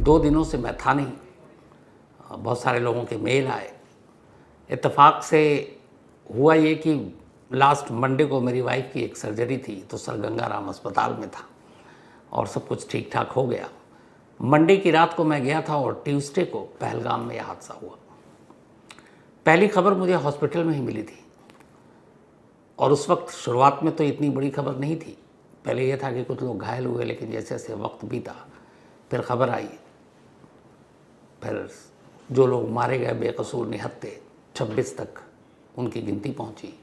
2 दिनों से मैं था नहीं, बहुत सारे लोगों के मेल आए। इत्तेफाक से हुआ ये कि लास्ट मंडे को मेरी वाइफ की एक सर्जरी थी, तो सर गंगाराम अस्पताल में था और सब कुछ ठीक ठाक हो गया। मंडे की रात को मैं गया था और ट्यूसडे को पहलगाम में यह हादसा हुआ। पहली खबर मुझे हॉस्पिटल में ही मिली थी और उस वक्त शुरुआत में तो इतनी बड़ी खबर नहीं थी। पहले यह था कि कुछ लोग घायल हुए, लेकिन जैसे जैसे वक्त बीता फिर खबर आई, फिर जो लोग मारे गए बेकसूर निहत्थे 26 तक उनकी गिनती पहुंची।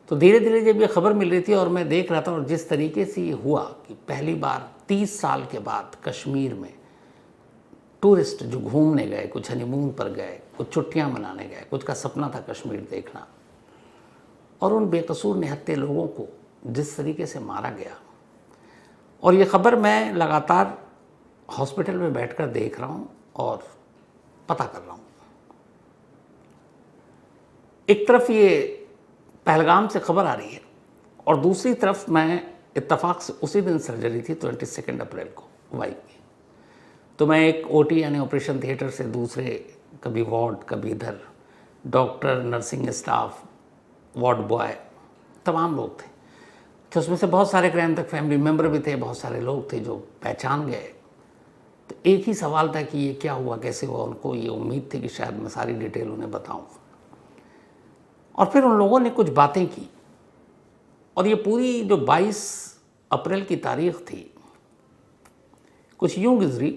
तो धीरे धीरे जब ये खबर मिल रही थी और मैं देख रहा था, और जिस तरीके से ये हुआ कि पहली बार 30 साल के बाद कश्मीर में टूरिस्ट जो घूमने गए, कुछ हनीमून पर गए, कुछ छुट्टियां मनाने गए, कुछ का सपना था कश्मीर देखना, और उन बेकसूर निहत्थे लोगों को जिस तरीके से मारा गया। और ये खबर मैं लगातार हॉस्पिटल में बैठकर देख रहा हूँ और पता कर रहा हूँ। एक तरफ ये पहलगाम से खबर आ रही है और दूसरी तरफ मैं इत्तेफाक से उसी दिन सर्जरी थी 22 अप्रैल को वाइफ की। तो मैं एक ओटी यानी ऑपरेशन थिएटर से दूसरे, कभी वार्ड कभी इधर, doctor, nursing staff, ward boy, तमाम लोग थे। तो उसमें से बहुत सारे क्राइम तक फैमिली मेम्बर भी थे, बहुत सारे लोग थे जो पहचान गए। तो एक ही सवाल था कि ये क्या हुआ, कैसे हुआ। उनको ये उम्मीद थी कि शायद मैं सारी डिटेल उन्हें बताऊं। और फिर उन लोगों ने कुछ बातें की और ये पूरी जो 22 अप्रैल की तारीख थी कुछ यूँ गुजरी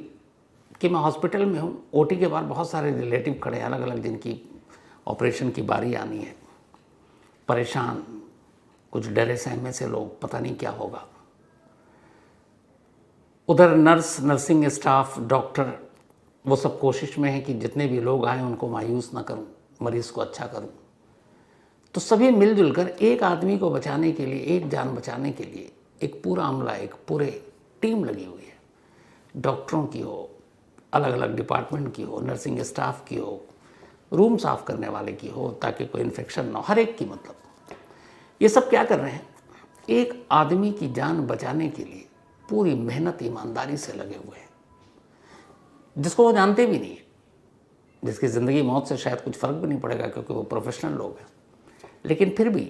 कि मैं हॉस्पिटल में हूँ, ओटी के बाद बहुत सारे रिलेटिव खड़े हैं, अलग अलग, जिनकी ऑपरेशन की बारी आनी है, परेशान, कुछ डरे सहमे से लोग, पता नहीं क्या होगा। उधर नर्स, नर्सिंग स्टाफ, डॉक्टर, वो सब कोशिश में है कि जितने भी लोग आए उनको मायूस ना करूं, मरीज़ को अच्छा करूं। तो सभी मिलजुल कर एक आदमी को बचाने के लिए, एक जान बचाने के लिए एक पूरा अमला, एक पूरे टीम लगी हुई है। डॉक्टरों की हो, अलग अलग डिपार्टमेंट की हो, नर्सिंग स्टाफ की हो, रूम साफ करने वाले की हो, ताकि कोई इन्फेक्शन ना हो, हर एक की। मतलब ये सब क्या कर रहे हैं, एक आदमी की जान बचाने के लिए पूरी मेहनत ईमानदारी से लगे हुए हैं, जिसको वो जानते भी नहीं है, जिसकी ज़िंदगी मौत से शायद कुछ फ़र्क भी नहीं पड़ेगा क्योंकि वो प्रोफेशनल लोग हैं। लेकिन फिर भी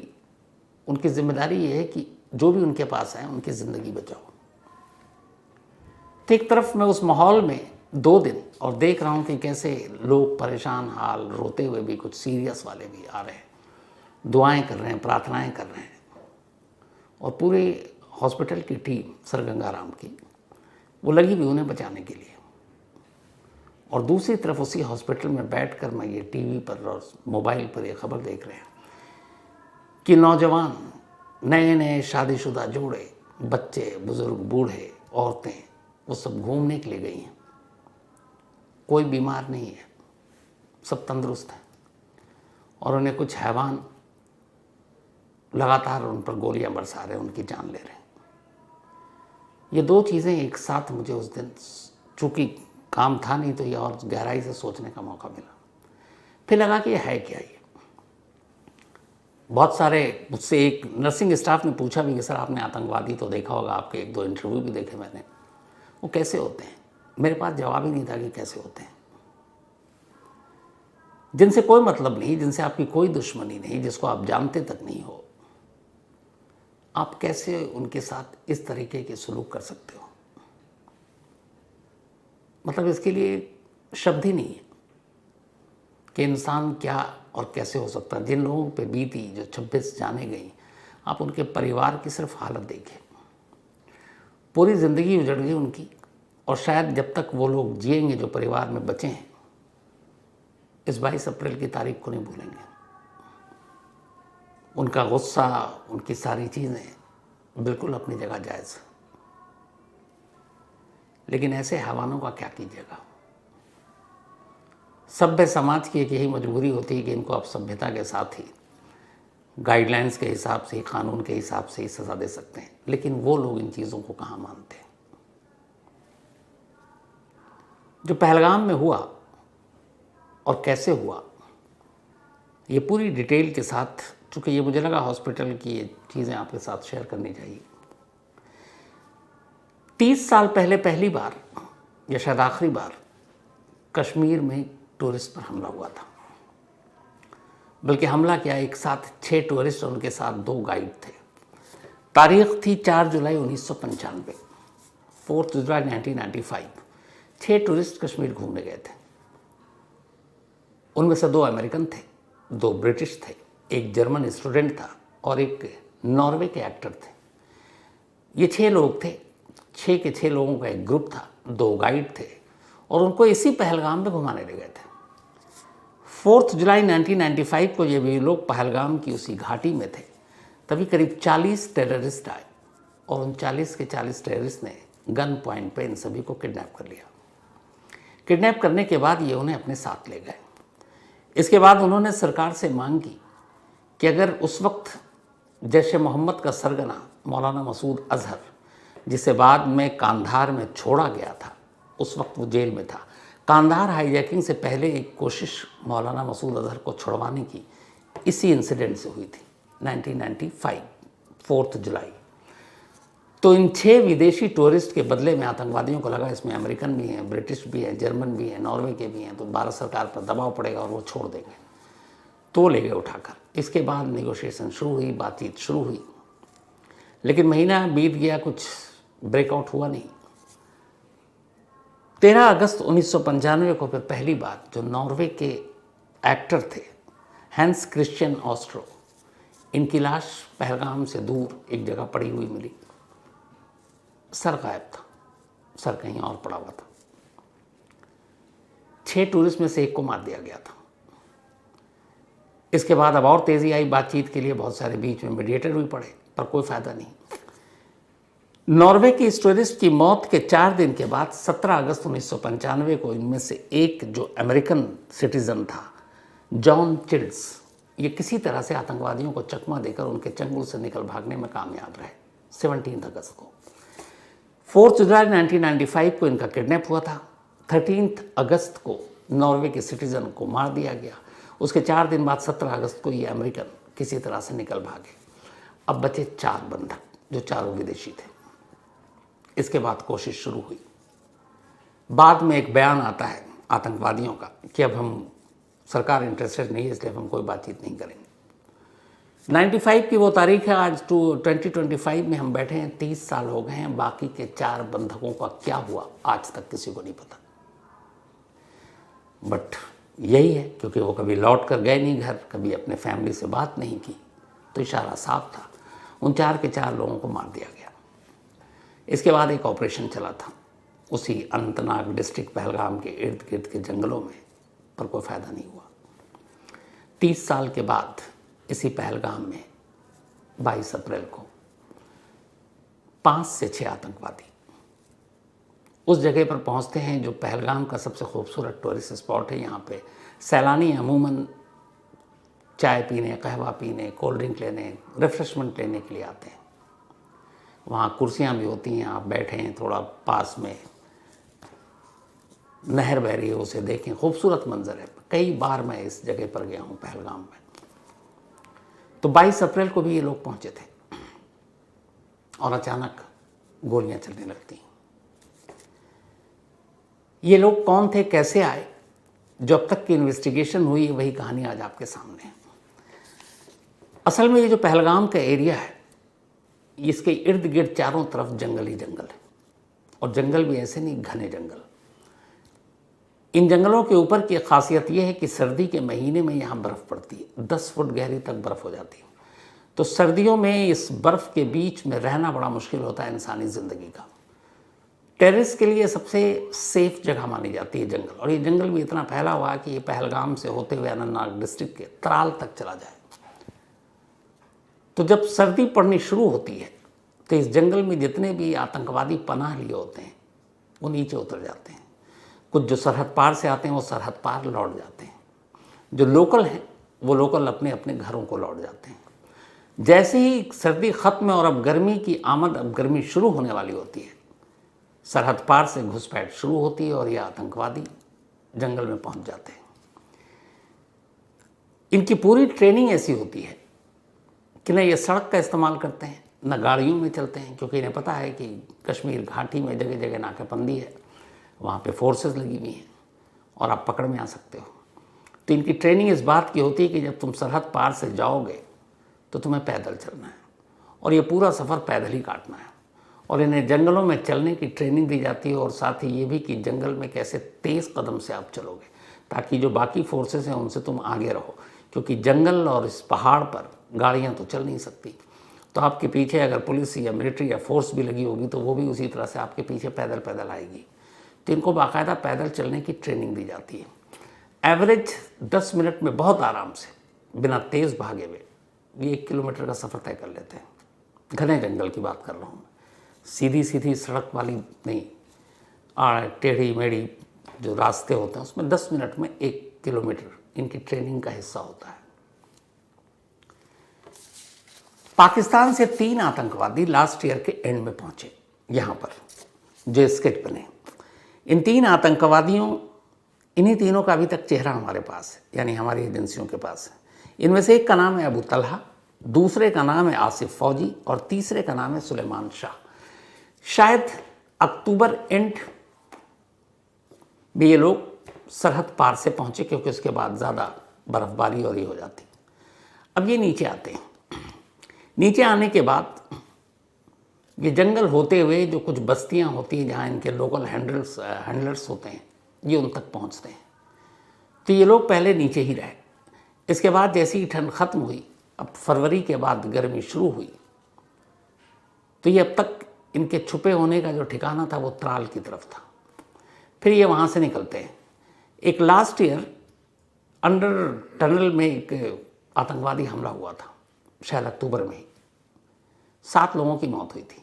उनकी जिम्मेदारी ये है कि जो भी उनके पास है उनकी ज़िंदगी बचाओ। तो एक तरफ मैं उस माहौल में 2 दिन और देख रहा हूँ कि कैसे लोग परेशान हाल, रोते हुए भी, कुछ सीरियस वाले भी आ रहे हैं, दुआएं कर रहे हैं, प्रार्थनाएं कर रहे हैं, और पूरे हॉस्पिटल की टीम सर गंगाराम की वो लगी भी उन्हें बचाने के लिए। और दूसरी तरफ उसी हॉस्पिटल में बैठकर मैं ये टीवी पर और मोबाइल पर ये खबर देख रहे हैं कि नौजवान, नए नए शादीशुदा जोड़े, बच्चे, बुजुर्ग, बूढ़े, औरतें, वो सब घूमने के लिए गई हैं। कोई बीमार नहीं है, सब तंदुरुस्त हैं, और उन्हें कुछ हैवान लगातार उन पर गोलियां बरसा रहे हैं, उनकी जान ले रहे हैं। ये 2 चीज़ें एक साथ मुझे उस दिन, चूँकि काम था नहीं तो ये और गहराई से सोचने का मौका मिला। फिर लगा कि ये है क्या। ये बहुत सारे, मुझसे एक नर्सिंग स्टाफ ने पूछा भी कि सर आपने आतंकवादी तो देखा होगा, आपके 1-2 इंटरव्यू भी देखे मैंने, वो कैसे होते हैं। मेरे पास जवाब ही नहीं था कि कैसे होते हैं। जिनसे कोई मतलब नहीं, जिनसे आपकी कोई दुश्मनी नहीं, जिसको आप जानते तक नहीं हो, आप कैसे उनके साथ इस तरीके के सलूक कर सकते हो। मतलब इसके लिए शब्द ही नहीं है कि इंसान क्या और कैसे हो सकता है। जिन लोगों पे बीती, जो 26 जाने गई, आप उनके परिवार की सिर्फ हालत देखें, पूरी ज़िंदगी उजड़ गई उनकी, और शायद जब तक वो लोग जिएंगे जो परिवार में बचे हैं, इस 22 अप्रैल की तारीख को नहीं भूलेंगे। उनका गुस्सा, उनकी सारी चीज़ें बिल्कुल अपनी जगह जायज़, लेकिन ऐसे हैवानों का क्या कीजिएगा। सभ्य समाज की एक यही मजबूरी होती है कि इनको आप सभ्यता के साथ ही, गाइडलाइंस के हिसाब से, कानून के हिसाब से ही सज़ा दे सकते हैं, लेकिन वो लोग इन चीज़ों को कहाँ मानते हैं। जो पहलगाम में हुआ और कैसे हुआ, ये पूरी डिटेल के साथ, चूँकि ये मुझे लगा हॉस्पिटल की ये चीज़ें आपके साथ शेयर करनी चाहिए। 30 साल पहले पहली बार या शायद आखिरी बार कश्मीर में टूरिस्ट पर हमला हुआ था। बल्कि हमला क्या, एक साथ 6 टूरिस्ट और उनके साथ 2 गाइड थे। तारीख थी 4 जुलाई 1995, 4 जुलाई 1995। 6 टूरिस्ट कश्मीर घूमने गए थे। उनमें से 2 अमेरिकन थे, 2 ब्रिटिश थे, एक जर्मन स्टूडेंट था और एक नॉर्वे के एक्टर थे। ये 6 लोग थे। 6 के 6 लोगों का एक ग्रुप था, 2 गाइड थे और उनको इसी पहलगाम में घुमाने ले गए थे। 4 जुलाई 1995 को ये भी लोग पहलगाम की उसी घाटी में थे। तभी करीब 40 टेररिस्ट आए और उन 40 के 40 टेररिस्ट ने गन पॉइंट पे इन सभी को किडनैप कर लिया। किडनैप करने के बाद ये उन्हें अपने साथ ले गए। इसके बाद उन्होंने सरकार से मांग की कि अगर उस वक्त जैश ए मोहम्मद का सरगना मौलाना मसूद अजहर, जिसे बाद में कांधार में छोड़ा गया था, उस वक्त वो जेल में था। कांधार हाईजैकिंग से पहले एक कोशिश मौलाना मसूद अजहर को छुड़वाने की इसी इंसिडेंट से हुई थी, 1995 4 जुलाई। तो इन 6 विदेशी टूरिस्ट के बदले में आतंकवादियों को लगा इसमें अमेरिकन भी हैं, ब्रिटिश भी हैं, जर्मन भी हैं, नॉर्वे के भी हैं, तो भारत सरकार पर दबाव पड़ेगा और वो छोड़ देंगे, तो ले गए उठाकर। इसके बाद नेगोशिएशन शुरू हुई, बातचीत शुरू हुई, लेकिन महीना बीत गया, कुछ ब्रेकआउट हुआ नहीं। 13 अगस्त 1995 को फिर पहली बार जो नॉर्वे के एक्टर थे हैंस क्रिश्चियन ऑस्ट्रो, इनकी लाश पहलगाम से दूर एक जगह पड़ी हुई मिली। सर गायब था, सर कहीं और पड़ा हुआ था। 6 टूरिस्ट में से एक को मार दिया गया था। इसके बाद अब और तेज़ी आई बातचीत के लिए, बहुत सारे बीच में मीडिएटर भी पड़े, पर कोई फ़ायदा नहीं। नॉर्वे की इस टूरिस्ट की मौत के 4 दिन के बाद 17 अगस्त 1995 को इनमें से एक जो अमेरिकन सिटीज़न था, जॉन चिल्ड्स, ये किसी तरह से आतंकवादियों को चकमा देकर उनके चंगुल से निकल भागने में कामयाब रहे। 17 अगस्त को 4 जुलाई 1995 को इनका किडनैप हुआ था। 13 अगस्त को नॉर्वे के सिटीज़न को मार दिया गया। उसके 4 दिन बाद 17 अगस्त को ये अमेरिकन किसी तरह से निकल भागे। अब बचे 4 बंधक जो चारों विदेशी थे। इसके बाद कोशिश शुरू हुई। बाद में एक बयान आता है आतंकवादियों का कि अब हम, सरकार इंटरेस्टेड नहीं है, इसलिए हम कोई बातचीत नहीं करेंगे। 95 की वो तारीख है, आज 2025 में हम बैठे हैं, 30 साल हो गए हैं। बाकी के 4 बंधकों का क्या हुआ आज तक किसी को नहीं पता। बट यही है, क्योंकि वो कभी लौट कर गए नहीं घर, कभी अपने फैमिली से बात नहीं की, तो इशारा साफ था। उन 4 के 4 लोगों को मार दिया गया। इसके बाद एक ऑपरेशन चला था उसी अनंतनाग डिस्ट्रिक्ट पहलगाम के इर्द गिर्द के जंगलों में, पर कोई फ़ायदा नहीं हुआ। 30 साल के बाद इसी पहलगाम में 22 अप्रैल को 5 से 6 आतंकवादी उस जगह पर पहुंचते हैं जो पहलगाम का सबसे खूबसूरत टूरिस्ट स्पॉट है। यहाँ पे सैलानी अमूमन चाय पीने, कहवा पीने, कोल्ड ड्रिंक लेने, रिफ्रेशमेंट लेने के लिए आते हैं। वहाँ कुर्सियाँ भी होती हैं, आप बैठे हैं, थोड़ा पास में नहर बह रही है, उसे देखें, खूबसूरत मंजर है। कई बार मैं इस जगह पर गया हूँ पहलगाम में। तो 22 अप्रैल को भी ये लोग पहुँचे थे और अचानक गोलियाँ चलने लगती। ये लोग कौन थे, कैसे आए, जो अब तक की इन्वेस्टिगेशन हुई है वही कहानी आज आपके सामने है। असल में ये जो पहलगाम का एरिया है, इसके इर्द गिर्द चारों तरफ जंगल ही जंगल है, और जंगल भी ऐसे नहीं, घने जंगल। इन जंगलों के ऊपर की खासियत यह है कि सर्दी के महीने में यहाँ बर्फ़ पड़ती है, 10 फुट गहरी तक बर्फ़ हो जाती है। तो सर्दियों में इस बर्फ़ के बीच में रहना बड़ा मुश्किल होता है इंसानी ज़िंदगी का। टेररिस्ट के लिए सबसे सेफ जगह मानी जाती है जंगल, और ये जंगल भी इतना फैला हुआ है कि ये पहलगाम से होते हुए अनंतनाग डिस्ट्रिक्ट के त्राल तक चला जाए। तो जब सर्दी पड़नी शुरू होती है तो इस जंगल में जितने भी आतंकवादी पनाह लिए होते हैं वो नीचे उतर जाते हैं। कुछ जो सरहद पार से आते हैं वो सरहद पार लौट जाते हैं। जो लोकल हैं वो लोकल अपने अपने घरों को लौट जाते हैं। जैसे ही सर्दी ख़त्म है और अब गर्मी की आमद, अब गर्मी शुरू होने वाली होती है, सरहद पार से घुसपैठ शुरू होती है और ये आतंकवादी जंगल में पहुंच जाते हैं। इनकी पूरी ट्रेनिंग ऐसी होती है कि न ये सड़क का इस्तेमाल करते हैं, न गाड़ियों में चलते हैं, क्योंकि इन्हें पता है कि कश्मीर घाटी में जगह जगह नाकाबंदी है, वहाँ पे फोर्सेस लगी हुई हैं और आप पकड़ में आ सकते हो। तो इनकी ट्रेनिंग इस बात की होती है कि जब तुम सरहद पार से जाओगे तो तुम्हें पैदल चलना है और ये पूरा सफ़र पैदल ही काटना है। और इन्हें जंगलों में चलने की ट्रेनिंग दी जाती है और साथ ही ये भी कि जंगल में कैसे तेज़ कदम से आप चलोगे ताकि जो बाकी फोर्सेस हैं उनसे तुम आगे रहो, क्योंकि जंगल और इस पहाड़ पर गाड़ियाँ तो चल नहीं सकती। तो आपके पीछे अगर पुलिस या मिलिट्री या फोर्स भी लगी होगी तो वो भी उसी तरह से आपके पीछे पैदल पैदल आएगी। तो इनको बाकायदा पैदल चलने की ट्रेनिंग दी जाती है। एवरेज 10 मिनट में बहुत आराम से बिना तेज़ भागे हुए ये 1 किलोमीटर का सफ़र तय कर लेते हैं। घने जंगल की बात कर रहा हूँ मैं, सीधी सीधी सड़क वाली नहीं, टेढ़ी मेढ़ी जो रास्ते होते हैं उसमें 10 मिनट में 1 किलोमीटर इनकी ट्रेनिंग का हिस्सा होता है। पाकिस्तान से 3 आतंकवादी लास्ट ईयर के एंड में पहुंचे यहाँ पर, जो स्केच बने। इन 3 आतंकवादियों, इन्हीं तीनों का अभी तक चेहरा हमारे पास है, यानी हमारी एजेंसियों के पास है। इनमें से एक का नाम है अबू तलहा, दूसरे का नाम है आसिफ फौजी और तीसरे का नाम है सुलेमान शाह। शायद अक्टूबर एंड में ये लोग सरहद पार से पहुंचे, क्योंकि उसके बाद ज़्यादा बर्फबारी और ये हो जाती। अब ये नीचे आते हैं। नीचे आने के बाद ये जंगल होते हुए जो कुछ बस्तियां होती हैं जहाँ इनके लोकल हैंडलर्स होते हैं, ये उन तक पहुँचते हैं। तो ये लोग पहले नीचे ही रहे। इसके बाद जैसे ही ठंड ख़त्म हुई, अब फरवरी के बाद गर्मी शुरू हुई, तो ये अब तक इनके छुपे होने का जो ठिकाना था वो त्राल की तरफ था। फिर ये वहाँ से निकलते हैं। एक लास्ट ईयर अंडर टनल में एक आतंकवादी हमला हुआ था, शायद अक्टूबर में ही 7 लोगों की मौत हुई थी।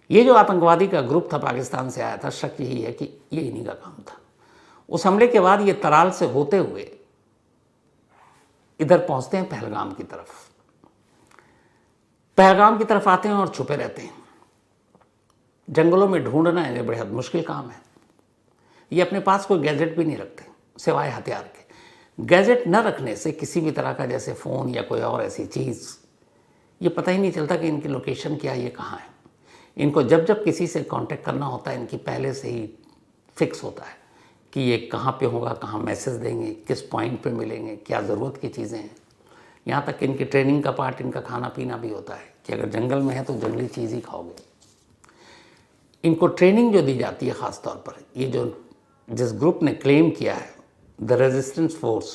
ये जो आतंकवादी का ग्रुप था पाकिस्तान से आया था, शक यही है कि ये इन्हीं का काम था। उस हमले के बाद ये तराल से होते हुए इधर पहुंचते हैं पहलगाम की तरफ। पहलगाम की तरफ आते हैं और छुपे रहते हैं। जंगलों में ढूंढना इन्हें बेहद मुश्किल काम है। ये अपने पास कोई गैजेट भी नहीं रखते सिवाय हथियार के। गैजेट न रखने से किसी भी तरह का, जैसे फ़ोन या कोई और ऐसी चीज़, ये पता ही नहीं चलता कि इनकी लोकेशन क्या है, ये कहाँ है। इनको जब जब किसी से कांटेक्ट करना होता है, इनकी पहले से ही फिक्स होता है कि ये कहाँ पे होगा, कहाँ मैसेज देंगे, किस पॉइंट पे मिलेंगे, क्या ज़रूरत की चीज़ें हैं। यहाँ तक कि इनकी ट्रेनिंग का पार्ट इनका खाना पीना भी होता है कि अगर जंगल में है तो जंगली चीज़ ही खाओगे। इनको ट्रेनिंग जो दी जाती है ख़ास तौर पर, ये जो जिस ग्रुप ने क्लेम किया है the resistance force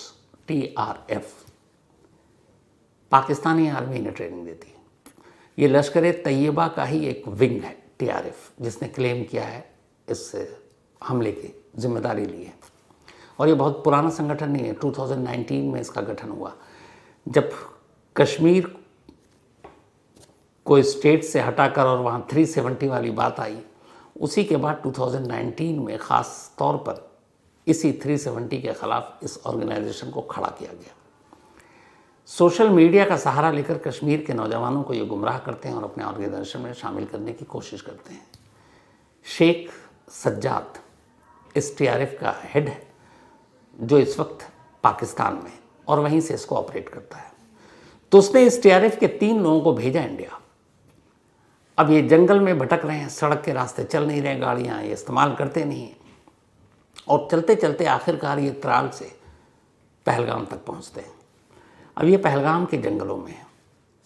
TRF, Pakistani army ने ट्रेनिंग देती है। ये लश्कर तैयबा का ही एक विंग है TRF, जिसने क्लेम किया है इस हमले की जिम्मेदारी ली है। और ये बहुत पुराना संगठन नहीं है, 2019 में इसका गठन हुआ। जब कश्मीर को स्टेट से हटाकर और वहाँ 370 वाली बात आई, उसी के बाद 2019 में ख़ास तौर पर इसी 370 के ख़िलाफ़ इस ऑर्गेनाइजेशन को खड़ा किया गया। सोशल मीडिया का सहारा लेकर कश्मीर के नौजवानों को ये गुमराह करते हैं और अपने ऑर्गेनाइजेशन में शामिल करने की कोशिश करते हैं। शेख सज्जाद इस TRF का हेड है, जो इस वक्त पाकिस्तान में और वहीं से इसको ऑपरेट करता है। तो उसने इस TRF के 3 लोगों को भेजा इंडिया। अब ये जंगल में भटक रहे हैं, सड़क के रास्ते चल नहीं रहे, गाड़ियाँ ये इस्तेमाल करते नहीं हैं, और चलते चलते आखिरकार ये त्राल से पहलगाम तक पहुँचते हैं। अब ये पहलगाम के जंगलों में है।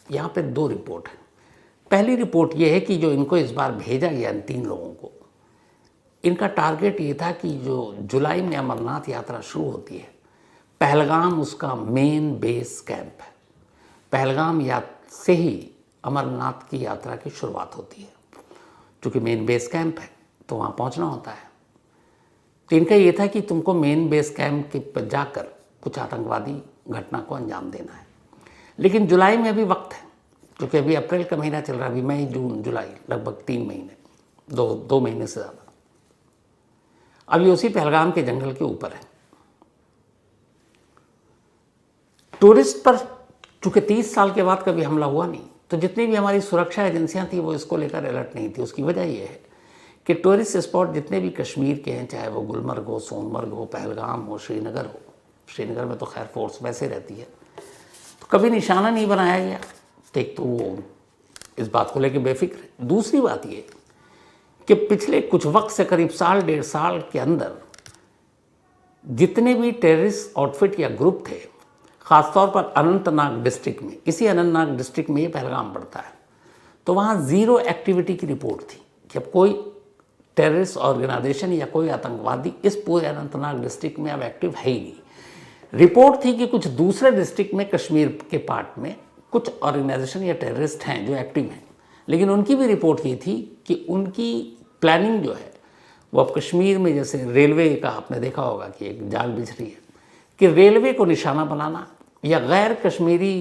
यहाँ पे 2 रिपोर्ट हैं। पहली रिपोर्ट ये है कि जो इनको इस बार भेजा गया इन 3 लोगों को, इनका टारगेट ये था कि जो जुलाई में अमरनाथ यात्रा शुरू होती है, पहलगाम उसका मेन बेस कैंप है। पहलगाम से ही अमरनाथ की यात्रा की शुरुआत होती है। चूँकि मेन बेस कैंप है तो वहाँ पहुँचना होता है। तो इनका ये था कि तुमको मेन बेस कैंप के पर जाकर कुछ आतंकवादी घटना को अंजाम देना है। लेकिन जुलाई में अभी वक्त है, क्योंकि अभी अप्रैल का महीना चल रहा है, अभी मई जून जुलाई लगभग 3 महीने, 2 महीने से ज़्यादा। अब ये उसी पहलगाम के जंगल के ऊपर है। टूरिस्ट पर चूँकि 30 साल के बाद कभी हमला हुआ नहीं, तो जितनी भी हमारी सुरक्षा एजेंसियां थी वो इसको लेकर अलर्ट नहीं थी। उसकी वजह ये है कि टूरिस्ट स्पॉट जितने भी कश्मीर के हैं, चाहे वो गुलमर्ग हो, सोनमर्ग हो, पहलगाम हो, श्रीनगर हो, श्रीनगर में तो खैर फोर्स वैसे रहती है, तो कभी निशाना नहीं बनाया गया। तो एक तो वो इस बात को लेकर बेफिक्र है। दूसरी बात ये कि पिछले कुछ वक्त से करीब साल 1.5 साल के अंदर जितने भी टेररिस्ट आउटफिट या ग्रुप थे, ख़ासतौर पर अनंतनाग डिस्ट्रिक्ट में, इसी अनंतनाग डिस्ट्रिक्ट में ये पहलगाम पड़ता है, तो वहाँ ज़ीरो एक्टिविटी की रिपोर्ट थी कि अब कोई टेररिस्ट ऑर्गेनाइजेशन या कोई आतंकवादी इस पूरे अनंतनाग डिस्ट्रिक्ट में अब एक्टिव है ही नहीं। रिपोर्ट थी कि कुछ दूसरे डिस्ट्रिक्ट में, कश्मीर के पार्ट में कुछ ऑर्गेनाइजेशन या टेररिस्ट हैं जो एक्टिव हैं, लेकिन उनकी भी रिपोर्ट ये थी कि उनकी प्लानिंग जो है वो अब कश्मीर में, जैसे रेलवे का आपने देखा होगा कि एक जाल बिछ रही है कि रेलवे को निशाना बनाना या गैर कश्मीरी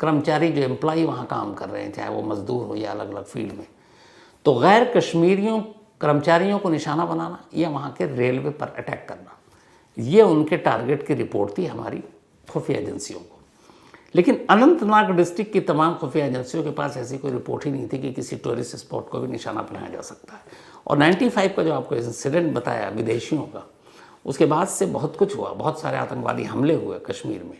कर्मचारी जो एम्प्लॉई वहाँ काम कर रहे हैं, चाहे वो मजदूर हो या अलग अलग फील्ड में, तो गैर कश्मीरियों कर्मचारियों को निशाना बनाना या वहाँ के रेलवे पर अटैक करना, ये उनके टारगेट की रिपोर्ट थी हमारी खुफिया एजेंसियों को। लेकिन अनंतनाग डिस्ट्रिक्ट की तमाम खुफिया एजेंसियों के पास ऐसी कोई रिपोर्ट ही नहीं थी कि किसी टूरिस्ट स्पॉट को भी निशाना बनाया जा सकता है। और 95 का जो आपको इंसिडेंट बताया विदेशियों का, उसके बाद से बहुत कुछ हुआ, बहुत सारे आतंकवादी हमले हुए कश्मीर में,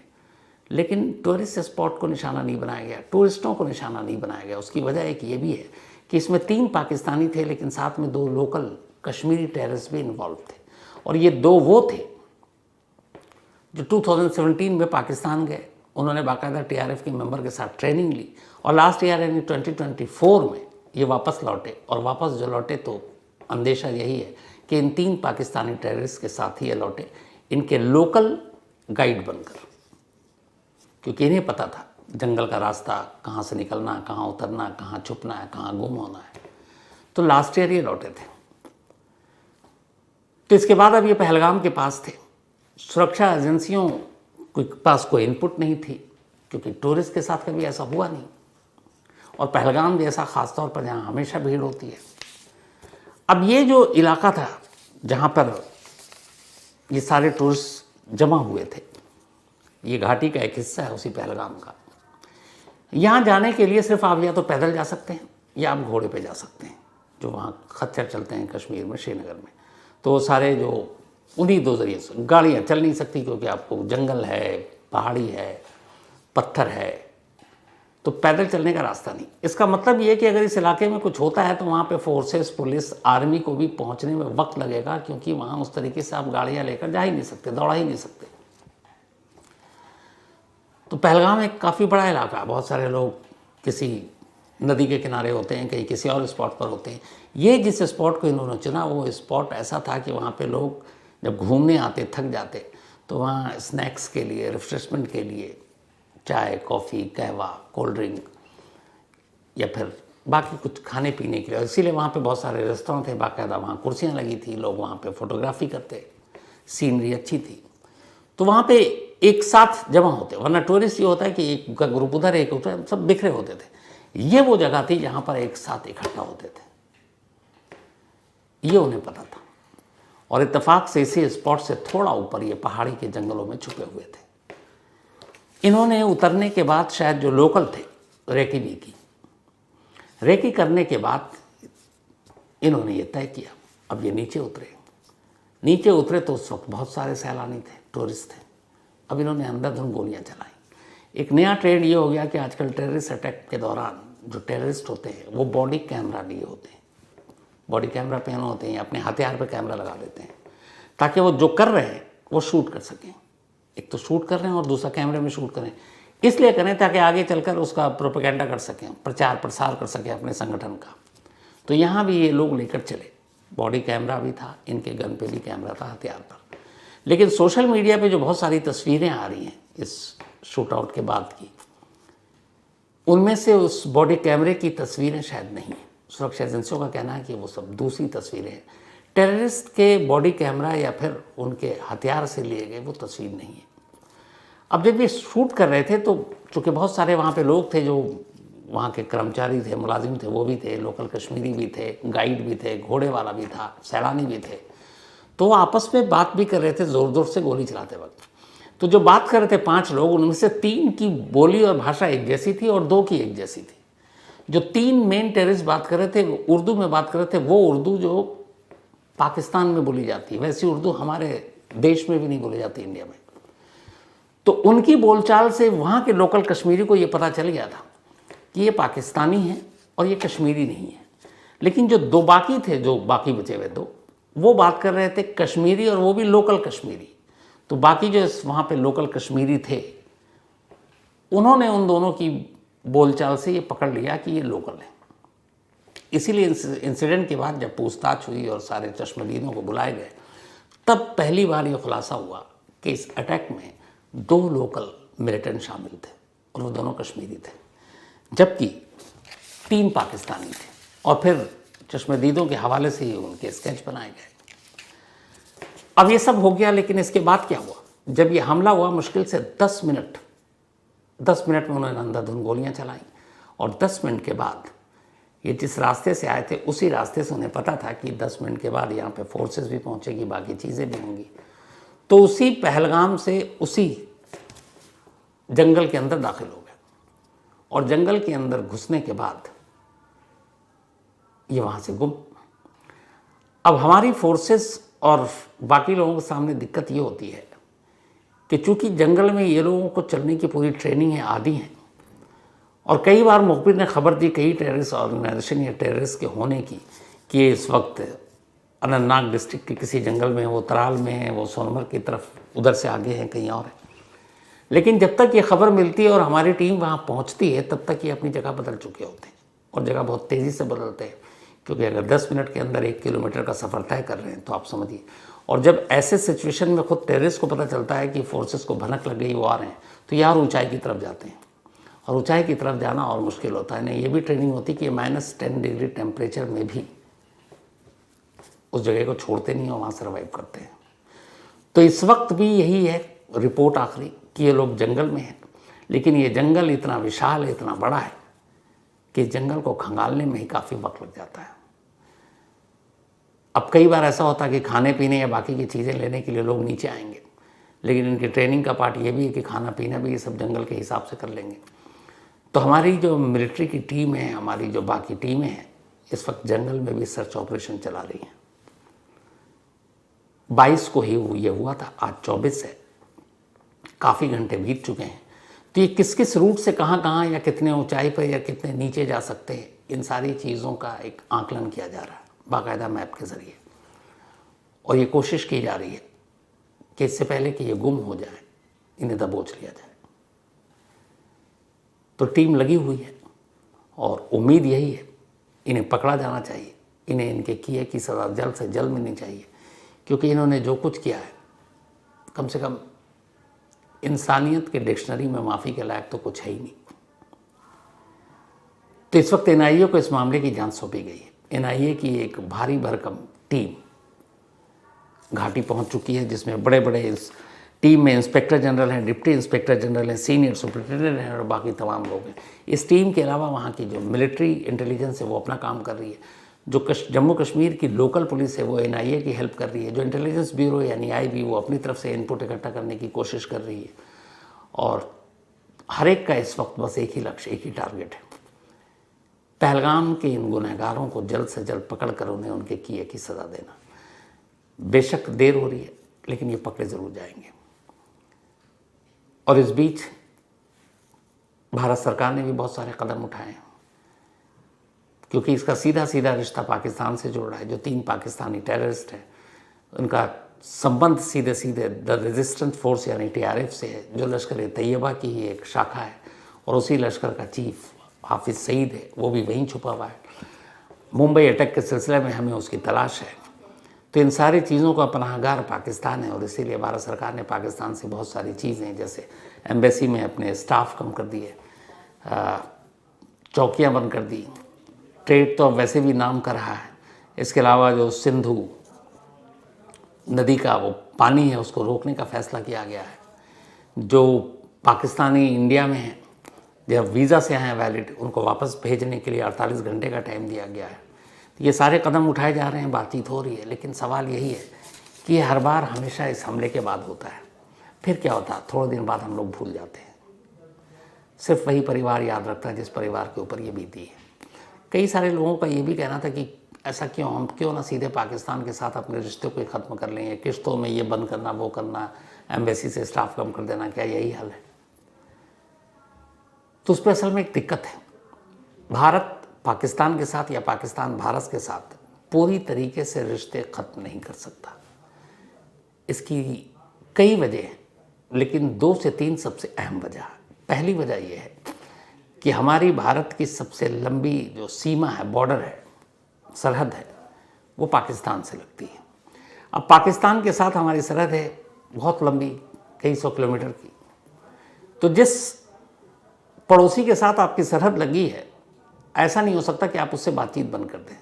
लेकिन टूरिस्ट स्पॉट को निशाना नहीं बनाया गया, टूरिस्टों को निशाना नहीं बनाया गया। उसकी वजह एक ये भी है कि इसमें 3 पाकिस्तानी थे, लेकिन साथ में 2 लोकल कश्मीरी टेररिस्ट भी इन्वॉल्व थे। और ये 2 वो थे जो 2017 में पाकिस्तान गए, उन्होंने बाकायदा TRF के मेंबर के साथ ट्रेनिंग ली और लास्ट ईयर यानी 2024 में ये वापस लौटे। और वापस जो लौटे तो अंदेशा यही है कि इन 3 पाकिस्तानी टेररिस्ट के साथ ही ये लौटे, इनके लोकल गाइड बनकर, क्योंकि इन्हें पता था जंगल का रास्ता, कहाँ से निकलना, कहाँ उतरना, कहाँ छुपना है, कहाँ गुम होना है। तो लास्ट ईयर ये लौटे थे। तो इसके बाद अब ये पहलगाम के पास थे। सुरक्षा एजेंसियों के पास कोई इनपुट नहीं थी, क्योंकि टूरिस्ट के साथ कभी ऐसा हुआ नहीं, और पहलगाम जैसा ख़ासतौर पर जहाँ हमेशा भीड़ होती है। अब ये जो इलाका था जहाँ पर ये सारे टूरिस्ट जमा हुए थे, ये घाटी का एक हिस्सा है उसी पहलगाम का। यहाँ जाने के लिए सिर्फ आप या तो पैदल जा सकते हैं या आप घोड़े पे जा सकते हैं, जो वहाँ खच्चर चलते हैं कश्मीर में, श्रीनगर में। तो वो सारे जो उन्हीं 2 ज़रिए से, गाड़ियाँ चल नहीं सकती क्योंकि आपको जंगल है, पहाड़ी है, पत्थर है, तो पैदल चलने का रास्ता नहीं। इसका मतलब ये है कि अगर इस इलाके में कुछ होता है तो वहाँ पे फोर्सेस, पुलिस, आर्मी को भी पहुँचने में वक्त लगेगा, क्योंकि वहाँ उस तरीके से आप गाड़ियाँ लेकर जा ही नहीं सकते, दौड़ा ही नहीं सकते। तो पहलगाम एक काफ़ी बड़ा इलाका है, बहुत सारे लोग किसी नदी के किनारे होते हैं, कहीं किसी और स्पॉट पर होते हैं। ये जिस स्पॉट को इन्होंने चुना वो स्पॉट ऐसा था कि वहाँ पे लोग जब घूमने आते, थक जाते, तो वहाँ स्नैक्स के लिए, रिफ्रेशमेंट के लिए चाय, कॉफ़ी, कहवा, कोल्ड ड्रिंक या फिर बाकी कुछ खाने पीने के लिए, इसीलिए वहाँ पे बहुत सारे रेस्टोरेंट थे, बाकायदा वहाँ कुर्सियाँ लगी थी, लोग वहाँ पे फोटोग्राफी करते, सीनरी अच्छी थी। तो वहाँ पे एक साथ जमा होते, वरना टूरिस्ट ये होता है कि एक का ग्रुप उधर, एक उधर, सब बिखरे होते थे। ये वो जगह थी जहाँ पर एक साथ इकट्ठा होते थे, ये उन्हें पता था। और इत्तेफाक से इसी स्पॉट से थोड़ा ऊपर ये पहाड़ी के जंगलों में छुपे हुए थे। इन्होंने उतरने के बाद शायद जो लोकल थे, रेकी भी की, रेकी करने के बाद इन्होंने ये तय किया अब ये नीचे उतरे तो उस वक्त बहुत सारे सैलानी थे, टूरिस्ट थे। अब इन्होंने अंधाधुंध गोलियां चलाई। एक नया ट्रेंड ये हो गया कि आजकल टेररिस्ट अटैक के दौरान जो टेररिस्ट होते हैं वो बॉडी कैमरा लिए होते हैं, बॉडी कैमरा पहने होते हैं, अपने हथियार पर कैमरा लगा देते हैं ताकि वो जो कर रहे हैं वो शूट कर सकें। एक तो शूट कर रहे हैं और दूसरा कैमरे में शूट करें, इसलिए करें ताकि आगे चलकर उसका प्रोपेगेंडा कर सकें, प्रचार प्रसार कर सकें अपने संगठन का। तो यहाँ भी ये लोग लेकर चले, बॉडी कैमरा भी था, इनके गन पे भी कैमरा था, हथियार पर। लेकिन सोशल मीडिया पे जो बहुत सारी तस्वीरें आ रही हैं इस शूट आउट के बाद की, उनमें से उस बॉडी कैमरे की तस्वीरें शायद नहीं है। सुरक्षा एजेंसियों का कहना है कि वो सब दूसरी तस्वीरें हैं। टेररिस्ट के बॉडी कैमरा या फिर उनके हथियार से लिए गए वो तस्वीर नहीं है। अब जब ये शूट कर रहे थे तो चूँकि बहुत सारे वहाँ पे लोग थे जो वहाँ के कर्मचारी थे, मुलाजिम थे, वो भी थे, लोकल कश्मीरी भी थे, गाइड भी थे, घोड़े वाला भी था, सैलानी भी थे, तो आपस में बात भी कर रहे थे ज़ोर ज़ोर से गोली चलाते वक्त। तो जो बात कर रहे थे 5 लोग, उनमें से 3 की बोली और भाषा एक जैसी थी और 2 की एक जैसी थी। जो 3 मेन टेररिस्ट बात कर रहे थे वो उर्दू में बात कर रहे थे, वो उर्दू जो पाकिस्तान में बोली जाती है, वैसी उर्दू हमारे देश में भी नहीं बोली जाती, इंडिया में। तो उनकी बोलचाल से वहाँ के लोकल कश्मीरी को ये पता चल गया था कि ये पाकिस्तानी है और ये कश्मीरी नहीं है। लेकिन जो दो बाकी थे, जो बाकी बचे हुए दो, वो बात कर रहे थे कश्मीरी, और वो भी लोकल कश्मीरी। तो बाकी जो वहाँ पे लोकल कश्मीरी थे, उन्होंने उन दोनों की बोलचाल से ये पकड़ लिया कि ये लोकल है। इसीलिए इंसिडेंट के बाद जब पूछताछ हुई और सारे चश्मदीदों को बुलाए गए, तब पहली बार ये खुलासा हुआ कि इस अटैक में 2 लोकल मिलिटेंट शामिल थे और वो दोनों कश्मीरी थे, जबकि 3 पाकिस्तानी थे। और फिर चश्मदीदों के हवाले से ही उनके स्केच बनाए गए। अब ये सब हो गया, लेकिन इसके बाद क्या हुआ? जब ये हमला हुआ, मुश्किल से 10 मिनट में उन्होंने अंधाधुंध गोलियां चलाई, और 10 मिनट के बाद ये जिस रास्ते से आए थे उसी रास्ते से उन्हें पता था कि 10 मिनट के बाद यहाँ पे फोर्सेस भी पहुँचेगी, बाकी चीज़ें भी होंगी। तो उसी पहलगाम से उसी जंगल के अंदर दाखिल हो गए, और जंगल के अंदर घुसने के बाद ये वहाँ से गुम। अब हमारी फोर्सेस और बाकी लोगों के सामने दिक्कत ये होती है कि चूंकि जंगल में ये लोगों को चलने की पूरी ट्रेनिंग है, आदि हैं, और कई बार मुखबिर ने खबर दी कई टेररिस्ट ऑर्गेनाइजेशन या टेररिस्ट के होने की कि ये इस वक्त अनंतनाग डिस्ट्रिक्ट के किसी जंगल में, वो तराल में है, वो सोनमर्ग की तरफ उधर से आगे हैं, कहीं और है। लेकिन जब तक ये खबर मिलती है और हमारी टीम वहाँ पहुँचती है, तब तक ये अपनी जगह बदल चुके होते हैं, और जगह बहुत तेज़ी से बदलते हैं, क्योंकि अगर 10 मिनट के अंदर 1 किलोमीटर का सफ़र तय कर रहे हैं तो आप समझिए। और जब ऐसे सिचुएशन में खुद टेररिस्ट को पता चलता है कि फोर्सेस को भनक लग गई, वो आ रहे हैं, तो यार ऊंचाई की तरफ जाते हैं, और ऊंचाई की तरफ जाना और मुश्किल होता है। नहीं, ये भी ट्रेनिंग होती है कि -10 डिग्री टेम्परेचर में भी उस जगह को छोड़ते नहीं और वहाँ सर्वाइव करते हैं। तो इस वक्त भी यही है रिपोर्ट आखिरी कि ये लोग जंगल में हैं, लेकिन ये जंगल इतना विशाल है, इतना बड़ा है कि जंगल को खंगालने में ही काफ़ी वक्त लग जाता है। अब कई बार ऐसा होता है कि खाने पीने या बाकी की चीज़ें लेने के लिए लोग नीचे आएंगे, लेकिन इनकी ट्रेनिंग का पार्ट ये भी है कि खाना पीना भी ये सब जंगल के हिसाब से कर लेंगे। तो हमारी जो मिलिट्री की टीम है, हमारी जो बाकी टीमें हैं, इस वक्त जंगल में भी सर्च ऑपरेशन चला रही हैं। 22 को ही ये हुआ था, आज 24 है, काफ़ी घंटे बीत चुके हैं। तो ये किस किस रूट से कहाँ या कितने ऊंचाई पर या कितने नीचे जा सकते हैं, इन सारी चीज़ों का एक आकलन किया जा रहा है बाकायदा मैप के ज़रिए, और ये कोशिश की जा रही है कि इससे पहले कि ये गुम हो जाए, इन्हें दबोच लिया जाए। तो टीम लगी हुई है और उम्मीद यही है इन्हें पकड़ा जाना चाहिए, इन्हें इनके किए की सज़ा जल्द से जल्द मिलनी चाहिए, क्योंकि इन्होंने जो कुछ किया है, कम से कम इंसानियत के डिक्शनरी में माफ़ी के लायक तो कुछ है ही नहीं। तो इस वक्त एनआईए को इस मामले की जांच सौंपी गई है। एनआईए की एक भारी भरकम टीम घाटी पहुंच चुकी है, जिसमें बड़े बड़े इस टीम में इंस्पेक्टर जनरल हैं, डिप्टी इंस्पेक्टर जनरल हैं, सीनियर सुपरिटेंडेंट हैं और बाकी तमाम लोग हैं। इस टीम के अलावा वहाँ की जो मिलिट्री इंटेलिजेंस है वो अपना काम कर रही है, जो जम्मू कश्मीर की लोकल पुलिस है वो एनआईए की हेल्प कर रही है, जो इंटेलिजेंस ब्यूरो यानी आईबी वो अपनी तरफ से इनपुट इकट्ठा करने की कोशिश कर रही है, और हर एक का इस वक्त बस एक ही लक्ष्य, एक ही टारगेट है, पहलगाम के इन गुनहगारों को जल्द से जल्द पकड़ कर उन्हें उनके किए की सज़ा देना। बेशक देर हो रही है, लेकिन ये पकड़े ज़रूर जाएंगे। और इस बीच भारत सरकार ने भी बहुत सारे कदम उठाए हैं, क्योंकि इसका सीधा सीधा रिश्ता पाकिस्तान से जुड़ रहा है। जो 3 पाकिस्तानी टेररिस्ट हैं, उनका संबंध सीधे सीधे द रेजिस्टेंस फोर्स यानी TRF से है, जो लश्कर तैयबा की ही एक शाखा है, और उसी लश्कर का चीफ हाफिज़ सईद है, वो भी वहीं छुपा हुआ है। मुंबई अटैक के सिलसिले में हमें उसकी तलाश है। तो इन सारी चीज़ों का पनाहगार पाकिस्तान है, और इसीलिए भारत सरकार ने पाकिस्तान से बहुत सारी चीज़ें, जैसे एम्बेसी में अपने स्टाफ कम कर दिए, चौकियाँ बंद कर दी, ट्रेड तो अब वैसे भी नाम कर रहा है। इसके अलावा जो सिंधु नदी का वो पानी है उसको रोकने का फैसला किया गया है। जो पाकिस्तानी इंडिया में हैं, जब वीज़ा से हैं वैलिड, उनको वापस भेजने के लिए 48 घंटे का टाइम दिया गया है। ये सारे कदम उठाए जा रहे हैं, बातचीत हो रही है, लेकिन सवाल यही है कि ये हर बार हमेशा इस हमले के बाद होता है। फिर क्या होता है, थोड़े दिन बाद हम लोग भूल जाते हैं। सिर्फ वही परिवार याद रखता है जिस परिवार के ऊपर ये बीती है। कई सारे लोगों का ये भी कहना था कि ऐसा क्यों, हम क्यों ना सीधे पाकिस्तान के साथ अपने रिश्ते को ही ख़त्म कर लें, किश्तों में ये बंद करना, वो करना, एम्बेसी से स्टाफ कम कर देना, क्या यही हल है? तो उस पर असल में एक दिक्कत है। भारत पाकिस्तान के साथ या पाकिस्तान भारत के साथ पूरी तरीके से रिश्ते ख़त्म नहीं कर सकता। इसकी कई वजह हैं, लेकिन 2 से 3 सबसे अहम वजह है। पहली वजह यह है कि हमारी भारत की सबसे लंबी जो सीमा है, बॉर्डर है, सरहद है, वो पाकिस्तान से लगती है। अब पाकिस्तान के साथ हमारी सरहद है बहुत लंबी, कई 100 किलोमीटर की। तो जिस पड़ोसी के साथ आपकी सरहद लगी है, ऐसा नहीं हो सकता कि आप उससे बातचीत बंद कर दें।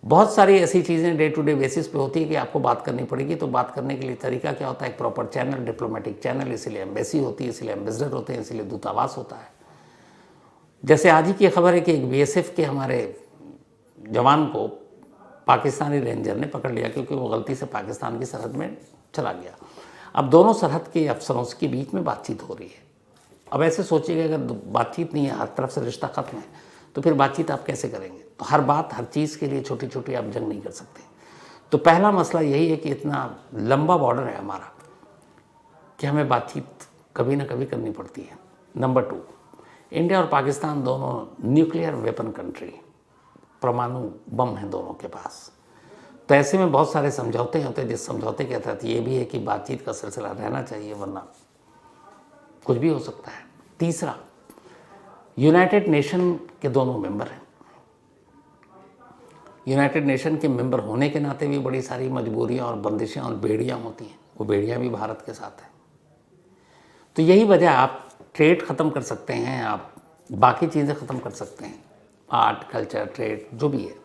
बहुत सारी ऐसी चीज़ें डे टू डे बेसिस पे होती है कि आपको बात करनी पड़ेगी। तो बात करने के लिए तरीका क्या होता है? एक प्रॉपर चैनल, डिप्लोमेटिक चैनल, इसीलिए एम्बेसी होती है, इसीलिए एम्बेसडर होते हैं, इसीलिए दूतावास होता है। जैसे आज ही की खबर है कि एक बीएसएफ के हमारे जवान को पाकिस्तानी रेंजर ने पकड़ लिया क्योंकि वो गलती से पाकिस्तान की सरहद में चला गया। अब दोनों सरहद के अफसरों के बीच में बातचीत हो रही है। अब ऐसे सोचिएगा, अगर बातचीत नहीं है, हर तरफ से रिश्ता खत्म है, तो फिर बातचीत आप कैसे करेंगे? तो हर बात, हर चीज़ के लिए छोटी छोटी आप जंग नहीं कर सकते। तो पहला मसला यही है कि इतना लंबा बॉर्डर है हमारा कि हमें बातचीत कभी ना कभी करनी पड़ती है। नंबर 2, इंडिया और पाकिस्तान दोनों न्यूक्लियर वेपन कंट्री, परमाणु बम हैं दोनों के पास। तो ऐसे में बहुत सारे समझौते होते हैं, जिस समझौते के तहत ये भी है कि बातचीत का सिलसिला रहना चाहिए, वरना कुछ भी हो सकता है। तीसरा, यूनाइटेड नेशन के दोनों मेंबर हैं। यूनाइटेड नेशन के मेंबर होने के नाते भी बड़ी सारी मजबूरियां और बंदिशें और बेड़ियां होती हैं। वो बेड़ियां भी भारत के साथ हैं। तो यही वजह, आप ट्रेड ख़त्म कर सकते हैं, आप बाकी चीज़ें ख़त्म कर सकते हैं, आर्ट, कल्चर, ट्रेड, जो भी है,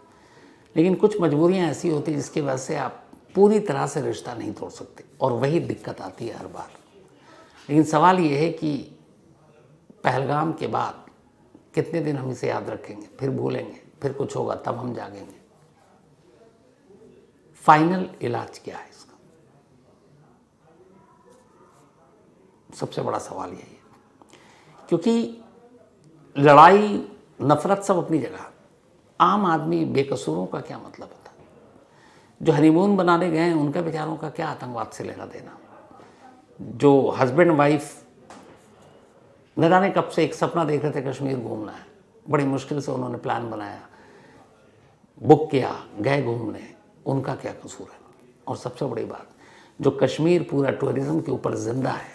लेकिन कुछ मजबूरियां ऐसी होती हैं जिसकी वजह से आप पूरी तरह से रिश्ता नहीं तोड़ सकते, और वही दिक्कत आती है हर बार। लेकिन सवाल ये है कि पहलगाम के बाद कितने दिन हम इसे याद रखेंगे, फिर भूलेंगे, फिर कुछ होगा तब हम जागेंगे। फाइनल इलाज क्या है इसका? सबसे बड़ा सवाल यही है, क्योंकि लड़ाई, नफरत सब अपनी जगह, आम आदमी बेकसूरों का क्या मतलब होता है? जो हनीमून बनाने गए हैं उनका बेचारों का क्या आतंकवाद से लेना देना? जो हस्बैंड वाइफ न जाने कब से एक सपना देख रहे थे कश्मीर घूमना है, बड़ी मुश्किल से उन्होंने प्लान बनाया, बुक किया, गए घूमने, उनका क्या कसूर है? और सबसे बड़ी बात, जो कश्मीर पूरा टूरिज्म के ऊपर जिंदा है,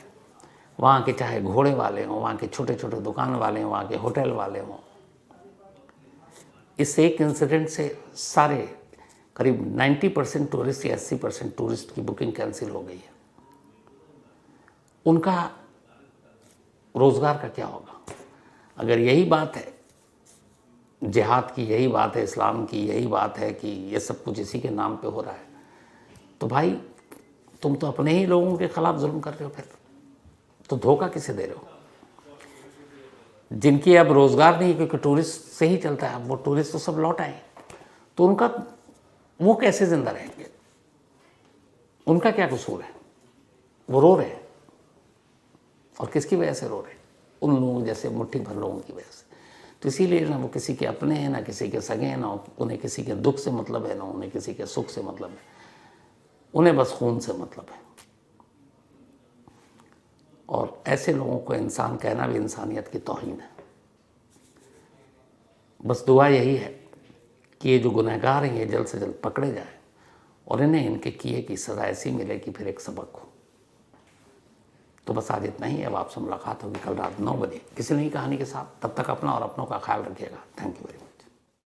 वहाँ के चाहे घोड़े वाले हों, वहाँ के छोटे छोटे दुकान वाले हों, वहाँ के होटल वाले हों, इस एक इंसिडेंट से सारे करीब 90% टूरिस्ट या 80% टूरिस्ट की बुकिंग कैंसिल हो गई है। उनका रोज़गार का क्या होगा? अगर यही बात है, जिहाद की यही बात है, इस्लाम की यही बात है कि ये सब कुछ इसी के नाम पे हो रहा है, तो भाई तुम तो अपने ही लोगों के खिलाफ जुल्म कर रहे हो। फिर तो धोखा किसे दे रहे हो? जिनकी अब रोज़गार नहीं, क्योंकि टूरिस्ट से ही चलता है, अब वो टूरिस्ट तो सब लौट आए, तो उनका, वो कैसे जिंदा रहेंगे? उनका क्या कसूर है? वो रो रहे हैं, और किसकी वजह से रो रहे हैं? उन लोगों जैसे मुट्ठी भर लोगों की वजह से। तो इसीलिए ना वो किसी के अपने हैं, ना किसी के सगे हैं, ना उन्हें किसी के दुख से मतलब है, ना उन्हें किसी के सुख से मतलब है, उन्हें बस खून से मतलब है। और ऐसे लोगों को इंसान कहना भी इंसानियत की तौहीन है। बस दुआ यही है कि ये जो गुनहगार हैं ये जल्द से जल्द पकड़े जाएं, और इन्हें इनके किए की सज़ा ऐसी मिले कि फिर एक सबक हो। तो बस आज इतना ही। अब आपसे मुलाकात होगी कल रात 9 बजे किसी नई कहानी के साथ। तब तक अपना और अपनों का ख्याल रखिएगा। Thank you very much.